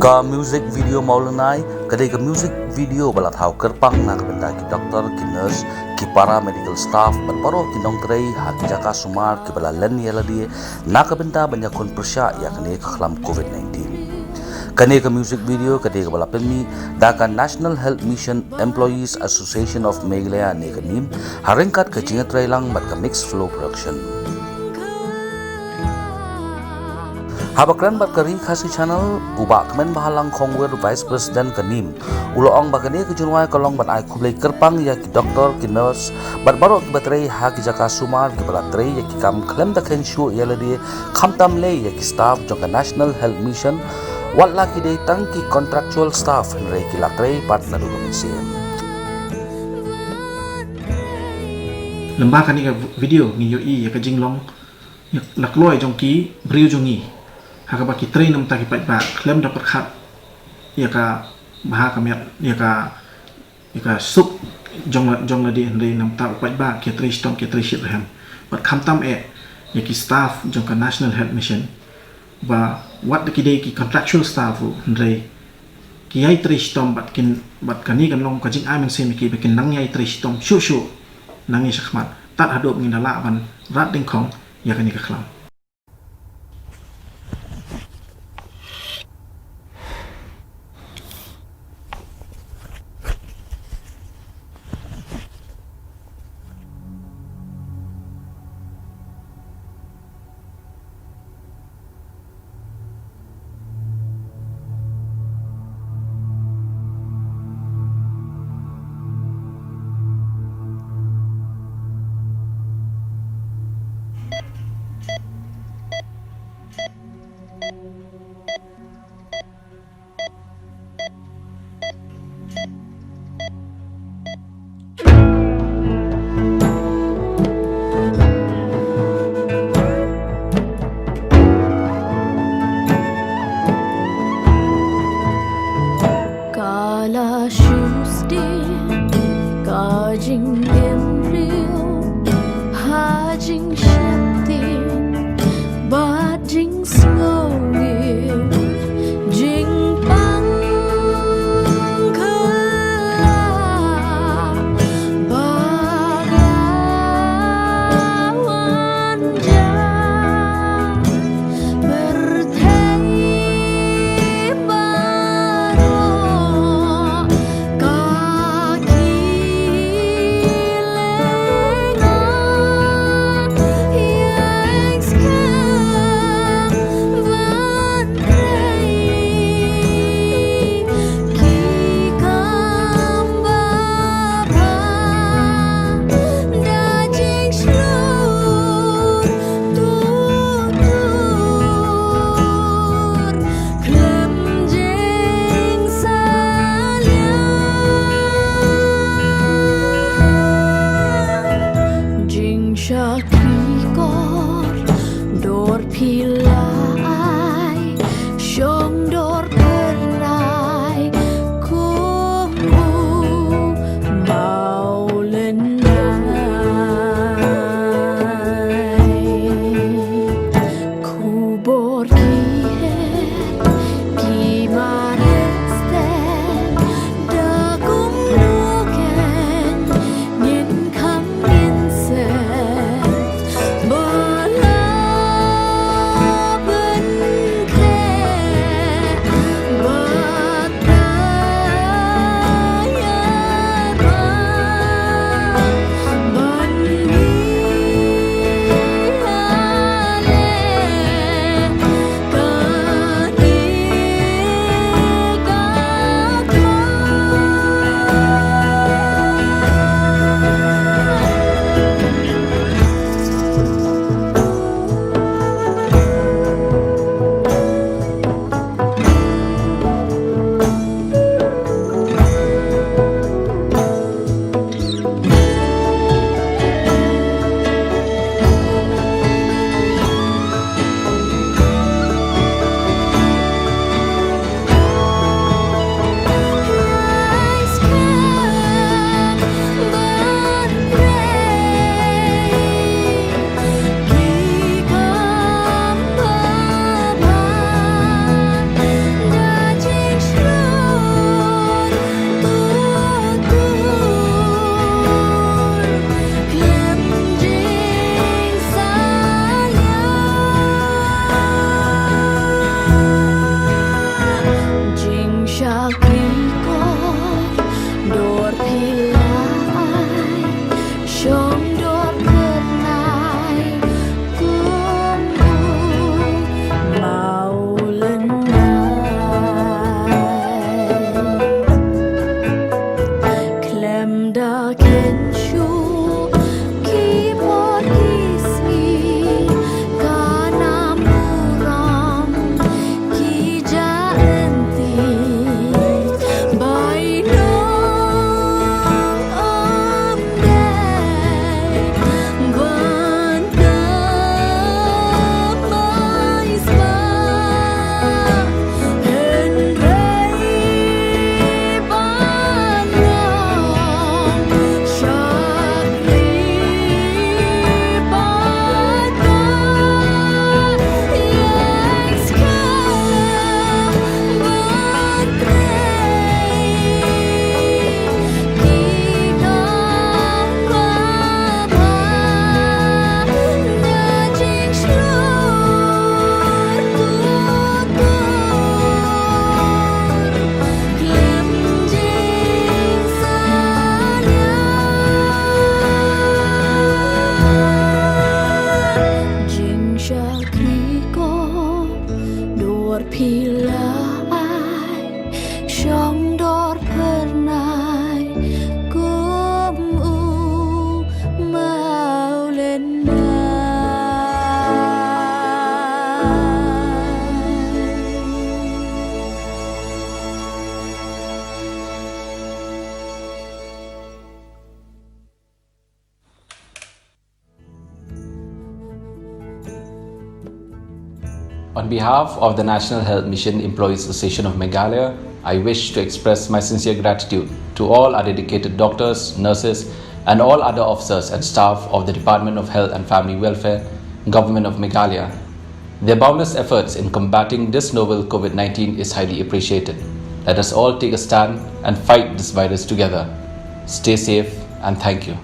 Ka music video Mawlynnai, kadai ka music video balat hau kerpang na kabenda ki doktor, ki nurse, ki para medical staff, berparo ki nongtrei ha ki jaka sumar ki bala len yala die na kabenda banyak kon persya ya kene ka khlam COVID-19. Kane ka music video kadai ka bala pemmi da ka National Health Mission Employees Association of Meghalaya ne ka nim harengkat ka Cinematography lang bat ka mixed flow production. Habakran bat ka RiKhasi channel ubak men bahalang Khongwir Vice President kanim uloong bakane ke junwai kolong bat ai kublai kerpang ya ki doktor ki nurse bat barok ki batrei ha ki jaka sumar ki balatrei ya ki kam klem da khen shu ya ladi khamtam le ya ki staff jong ka National Health Mission wat la ki dei tang ki contractual staff re ki latrei partner du komisian lembah kan ni video ni yo i ya ka jinglong ya lakloi jong ki briu jongi haka baki train nam taki pat ba klem dapat khat ya ka baha ka ya ka sup jong la di ndai nam ta pat ba ke tri stom ke tri ship ham but kham tam ya ki staff jong ka National Health Mission ba wat ki dei ki contractual staff ndai ki ai tri stom bat kani kan long ka jing ai men se mi ki bekin nang ai tri stom shu nang i sakhmat tat hadop ngin dala ban rat ding khong ya kani ka khlam On behalf of the National Health Mission Employees Association of Meghalaya, I wish to express my sincere gratitude to all our dedicated doctors, nurses, and all other officers and staff of the Department of Health and Family Welfare, Government of Meghalaya. Their boundless efforts in combating this novel COVID-19 is highly appreciated. Let us all take a stand and fight this virus together. Stay safe and thank you.